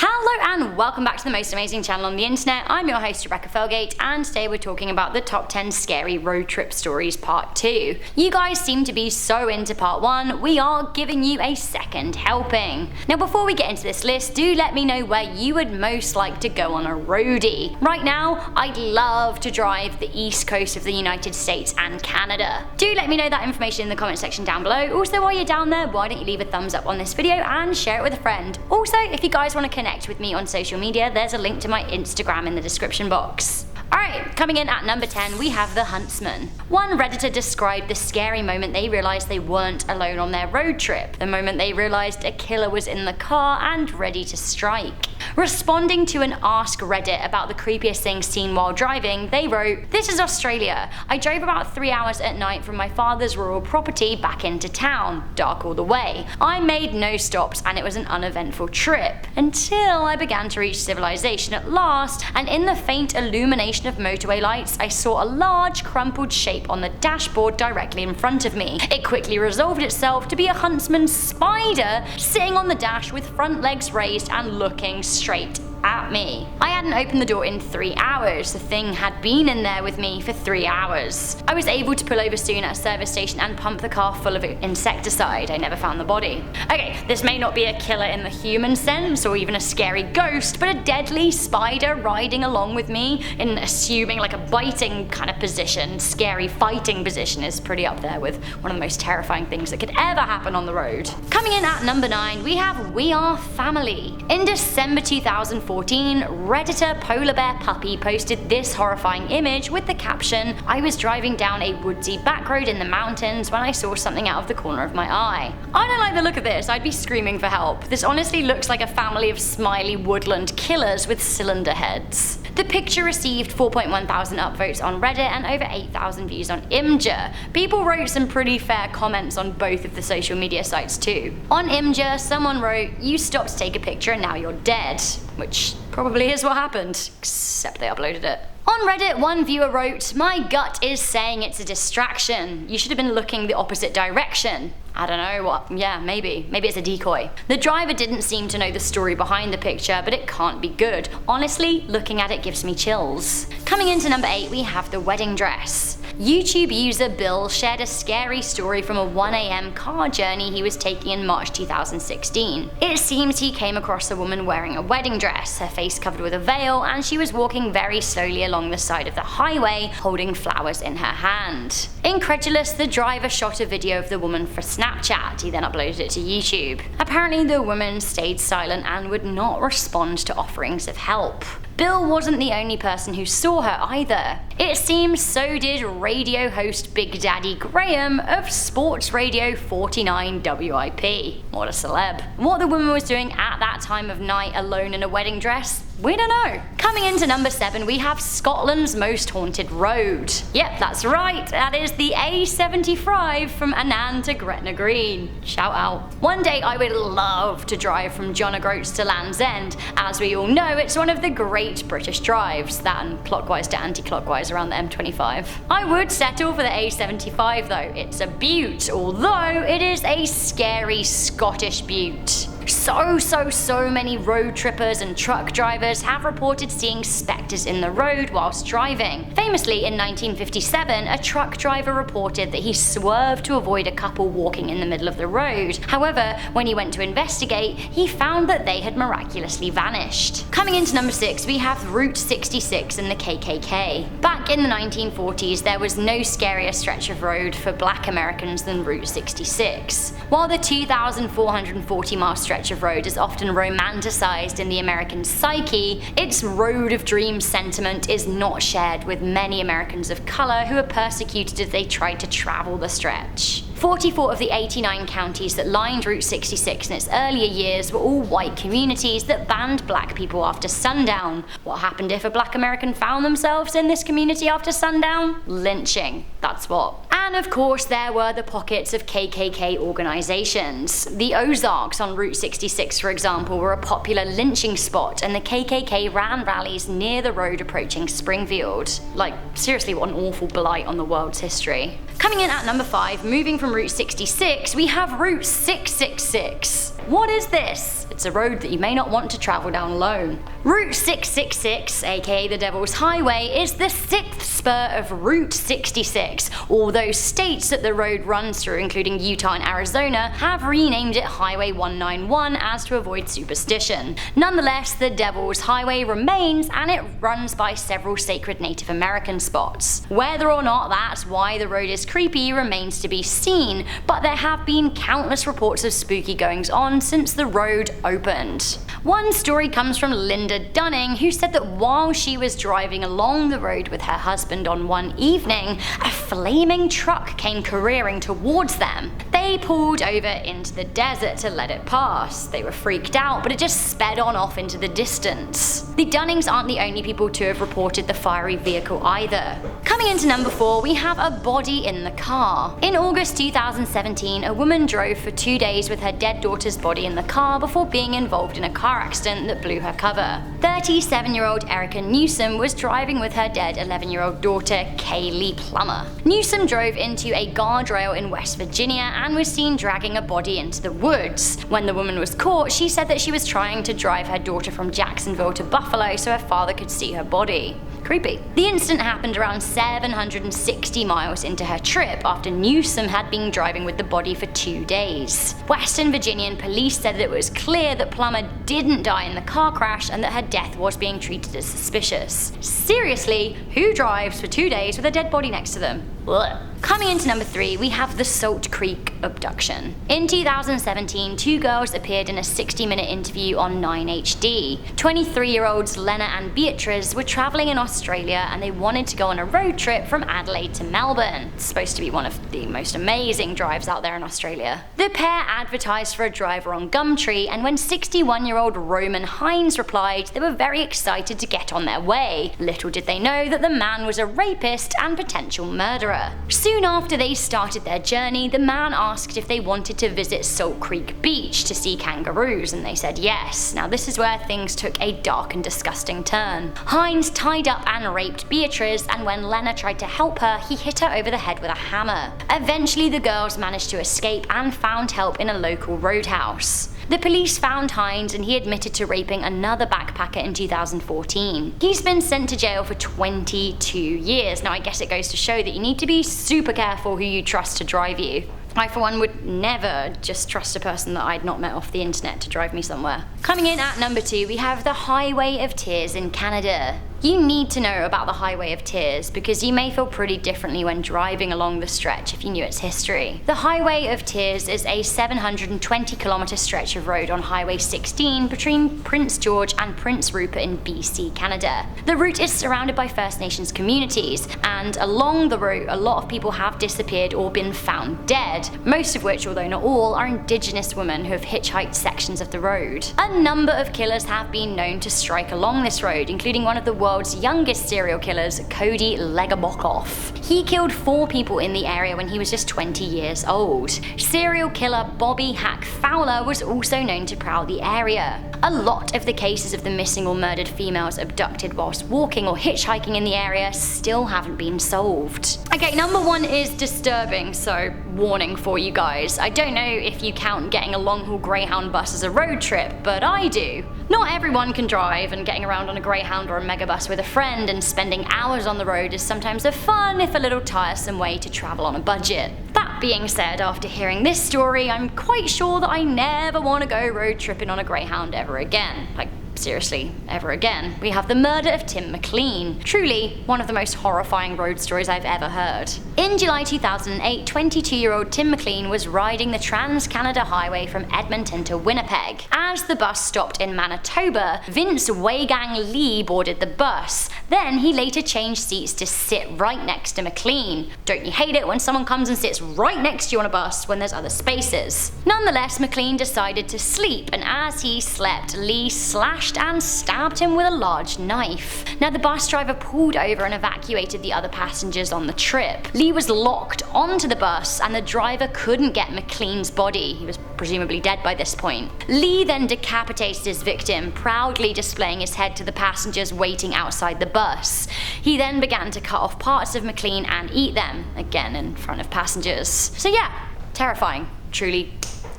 Hello and welcome back to the most amazing channel on the internet. I'm your host Rebecca Felgate, and today we're talking about the top 10 scary road trip stories part 2. You guys seem to be so into part 1, we are giving you a second helping. Now before we get into this list, do let me know where you would most like to go on a roadie. Right now, I'd love to drive the east coast of the United States and Canada. Do let me know that information in the comment section down below. Also, while you're down there, why don't you leave a thumbs up on this video and share it with a friend. Also, if you guys want to connect with me on social media, there's a link to my Instagram in the description box. Alright, coming in at number 10, we have the Huntsman. One Redditor described the scary moment they realised they weren't alone on their road trip, the moment they realised a killer was in the car and ready to strike. Responding to an Ask Reddit about the creepiest thing seen while driving, they wrote, "This is Australia. I drove about 3 hours at night from my father's rural property back into town, dark all the way. I made no stops and it was an uneventful trip, until I began to reach civilization at last, and in the faint illumination of motorway lights, I saw a large crumpled shape on the dashboard directly in front of me. It quickly resolved itself to be a Huntsman spider sitting on the dash with front legs raised and looking straight at me. I hadn't opened the door in 3 hours. The thing had been in there with me for 3 hours. I was able to pull over soon at a service station and pump the car full of insecticide. I never found the body." Okay, this may not be a killer in the human sense or even a scary ghost, but a deadly spider riding along with me in assuming like a biting kind of position, scary fighting position, is pretty up there with one of the most terrifying things that could ever happen on the road. Coming in at number 9, we have We Are Family. In December 2014, Redditor Polar Bear Puppy posted this horrifying image with the caption, "I was driving down a woodsy back road in the mountains when I saw something out of the corner of my eye. I don't like the look of this, I'd be screaming for help. This honestly looks like a family of smiley woodland killers with cylinder heads." The picture received 4.1 thousand upvotes on Reddit and over 8,000 views on Imgur. People wrote some pretty fair comments on both of the social media sites too. On Imgur, someone wrote, "You stopped to take a picture and now you're dead," which probably is what happened, except they uploaded it. On Reddit, one viewer wrote, "My gut is saying it's a distraction. You should have been looking the opposite direction." I don't know what, yeah, maybe it's a decoy. The driver didn't seem to know the story behind the picture, but it can't be good. Honestly, looking at it gives me chills. Coming into number 8, we have the wedding dress. YouTube user Bill shared a scary story from a 1 AM car journey he was taking in March 2016. It seems he came across a woman wearing a wedding dress, her face covered with a veil, and she was walking very slowly along the side of the highway, holding flowers in her hand. Incredulous, the driver shot a video of the woman for Snapchat. He then uploaded it to YouTube. Apparently the woman stayed silent and would not respond to offerings of help. Bill wasn't the only person who saw her either. It seems so did radio host Big Daddy Graham of Sports Radio 49 WIP. What a celeb. What the woman was doing at that time of night alone in a wedding dress, we don't know. Coming into number 7, we have Scotland's most haunted road. Yep, that's right, that is the A75 from Annan to Gretna Green. Shout out. One day I would love to drive from John O'Groats to Land's End. As we all know, it's one of the great British drives, that and clockwise to anti-clockwise around the M25. I would settle for the A75 though, it's a beaut, although it is a scary Scottish beaut. So many road trippers and truck drivers have reported seeing spectres in the road whilst driving. Famously, in 1957, a truck driver reported that he swerved to avoid a couple walking in the middle of the road. However, when he went to investigate, he found that they had miraculously vanished. Coming into number 6, we have Route 66 and the KKK. Back in the 1940s, there was no scarier stretch of road for black Americans than Route 66. While the 2,440-mile stretch of road is often romanticized in the American psyche, its road of dreams sentiment is not shared with many Americans of color who were persecuted as they tried to travel the stretch. 44 of the 89 counties that lined Route 66 in its earlier years were all white communities that banned black people after sundown. What happened if a black American found themselves in this community after sundown? Lynching, that's what. And of course there were the pockets of KKK organizations. The Ozarks on Route 66, for example, were a popular lynching spot, and the KKK ran rallies near the road approaching Springfield. Like, seriously, what an awful blight on the world's history. Coming in at number 5, moving from Route 66, we have Route 666. What is this? It's a road that you may not want to travel down alone. Route 666, aka the Devil's Highway, is the 6th spur of Route 66, although states that the road runs through, including Utah and Arizona, have renamed it Highway 191 as to avoid superstition. Nonetheless, the Devil's Highway remains, and it runs by several sacred Native American spots. Whether or not that's why the road is creepy remains to be seen, but there have been countless reports of spooky goings on since the road opened. One story comes from Linda Dunning, who said that while she was driving along the road with her husband on one evening, a flaming truck came careering towards them. They pulled over into the desert to let it pass. They were freaked out, but it just sped on off into the distance. The Dunnings aren't the only people to have reported the fiery vehicle either. Coming into number 4, we have a body in the car. In August 2017, a woman drove for 2 days with her dead daughter's body in the car before being involved in a car accident that blew her cover. 37-year-old Erica Newsom was driving with her dead 11-year-old daughter, Kaylee Plummer. Newsom drove into a guardrail in West Virginia and was seen dragging a body into the woods. When the woman was caught, she said that she was trying to drive her daughter from Jacksonville to Buffalo so her father could see her body. Creepy. The incident happened around 760 miles into her trip after Newsom had been driving with the body for 2 days. Western Virginian police said that it was clear that Plummer didn't die in the car crash and that her death was being treated as suspicious. Seriously, who drives for 2 days with a dead body next to them? Ugh. Coming into number 3, we have the Salt Creek Abduction. In 2017, 2 girls appeared in a 60-minute interview on 9HD. 23-year-olds Lena and Beatrice were traveling in Australia and they wanted to go on a road trip from Adelaide to Melbourne. It's supposed to be one of the most amazing drives out there in Australia. The pair advertised for a driver on Gumtree, and when 61-year-old Roman Hines replied, they were very excited to get on their way. Little did they know that the man was a rapist and potential murderer. Soon after they started their journey, the man asked if they wanted to visit Salt Creek Beach to see kangaroos, and they said yes. Now this is where things took a dark and disgusting turn. Hines tied up and raped Beatrice, and when Lena tried to help her, he hit her over the head with a hammer. Eventually the girls managed to escape and found help in a local roadhouse. The police found Hines and he admitted to raping another backpacker in 2014. He's been sent to jail for 22 years. Now I guess it goes to show that you need to be super careful who you trust to drive you. I for one would never just trust a person that I'd not met off the internet to drive me somewhere. Coming in at number 2, we have the Highway of Tears in Canada. You need to know about the Highway of Tears because you may feel pretty differently when driving along the stretch if you knew its history. The Highway of Tears is a 720-kilometer stretch of road on Highway 16 between Prince George and Prince Rupert in BC, Canada. The route is surrounded by First Nations communities, and along the route a lot of people have disappeared or been found dead, most of which, although not all, are Indigenous women who have hitchhiked sections of the road. A number of killers have been known to strike along this road, including one of the world's youngest serial killers, Cody Legabokov. He killed 4 people in the area when he was just 20 years old. Serial killer Bobby Hack Fowler was also known to prowl the area. A lot of the cases of the missing or murdered females abducted whilst walking or hitchhiking in the area still haven't been solved. Okay, number 1 is disturbing, so warning for you guys. I don't know if you count getting a long-haul Greyhound bus as a road trip, but I do. Not everyone can drive, and getting around on a Greyhound or a megabus with a friend and spending hours on the road is sometimes a fun, if a little tiresome, way to travel on a budget. That being said, after hearing this story, I'm quite sure that I never want to go road tripping on a Greyhound ever again. Like, seriously, ever again. We have the murder of Tim McLean. Truly, one of the most horrifying road stories I've ever heard. In July 2008, 22-year-old Tim McLean was riding the Trans-Canada Highway from Edmonton to Winnipeg. As the bus stopped in Manitoba, Vince Weiguang Li boarded the bus. Then he later changed seats to sit right next to McLean. Don't you hate it when someone comes and sits right next to you on a bus when there's other spaces? Nonetheless, McLean decided to sleep, and as he slept, Li slashed and stabbed him with a large knife. Now the bus driver pulled over and evacuated the other passengers on the trip. Li was locked onto the bus and the driver couldn't get McLean's body. He was presumably dead by this point. Li then decapitated his victim, proudly displaying his head to the passengers waiting outside the bus. He then began to cut off parts of McLean and eat them, again in front of passengers. So yeah, terrifying. Truly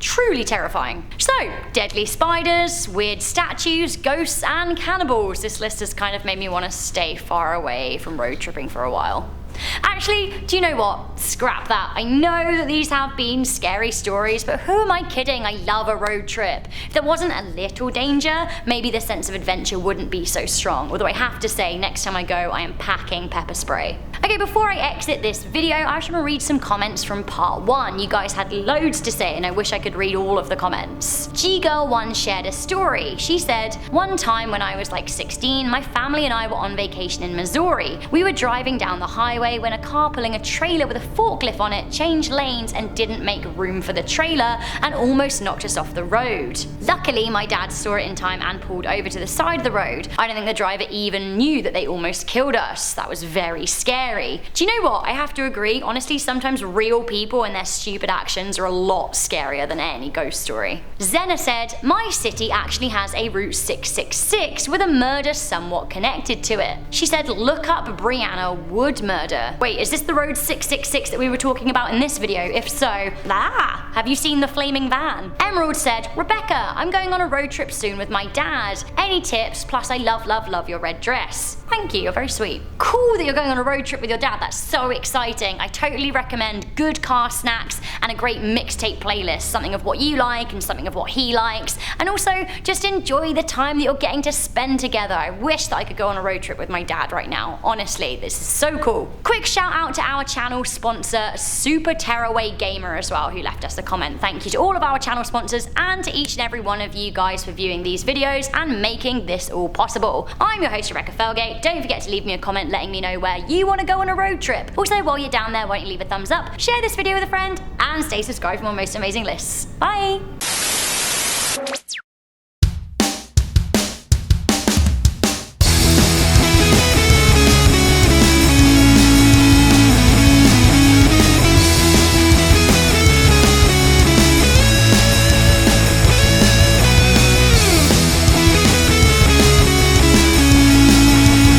Truly terrifying. So, deadly spiders, weird statues, ghosts, and cannibals. This list has kind of made me want to stay far away from road tripping for a while. Actually, do you know what? Scrap that. I know that these have been scary stories, but who am I kidding? I love a road trip. If there wasn't a little danger, maybe the sense of adventure wouldn't be so strong. Although I have to say, next time I go, I am packing pepper spray. Okay, before I exit this video, I just want to read some comments from part 1. You guys had loads to say, and I wish I could read all of the comments. G-Girl1 shared a story. She said, "One time when I was like 16, my family and I were on vacation in Missouri. We were driving down the highway when a car pulling a trailer with a forklift on it changed lanes and didn't make room for the trailer and almost knocked us off the road. Luckily, my dad saw it in time and pulled over to the side of the road. I don't think the driver even knew that they almost killed us. That was very scary." Do you know what? I have to agree. Honestly, sometimes real people and their stupid actions are a lot scarier than any ghost story. Zena said, "My city actually has a Route 666 with a murder somewhat connected to it." She said, "Look up Brianna Wood murder." Wait, is this the road 666 that we were talking about in this video? If so, have you seen the flaming van? Emerald said, "Rebecca, I'm going on a road trip soon with my dad. Any tips? Plus I love your red dress." Thank you, you're very sweet. Cool that you're going on a road trip with your dad, that's so exciting. I totally recommend good car snacks and a great mixtape playlist, something of what you like and something of what he likes, and also just enjoy the time that you're getting to spend together. I wish that I could go on a road trip with my dad right now. Honestly, this is so cool. Quick shout out to our channel sponsor, Super Tearaway Gamer as well, who left us a comment. Thank you to all of our channel sponsors and to each and every one of you guys for viewing these videos and making this all possible. I'm your host, Rebecca Felgate. Don't forget to leave me a comment letting me know where you want to go on a road trip. Also, while you're down there, why don't you leave a thumbs up, share this video with a friend, and stay subscribed for more most amazing lists. Bye!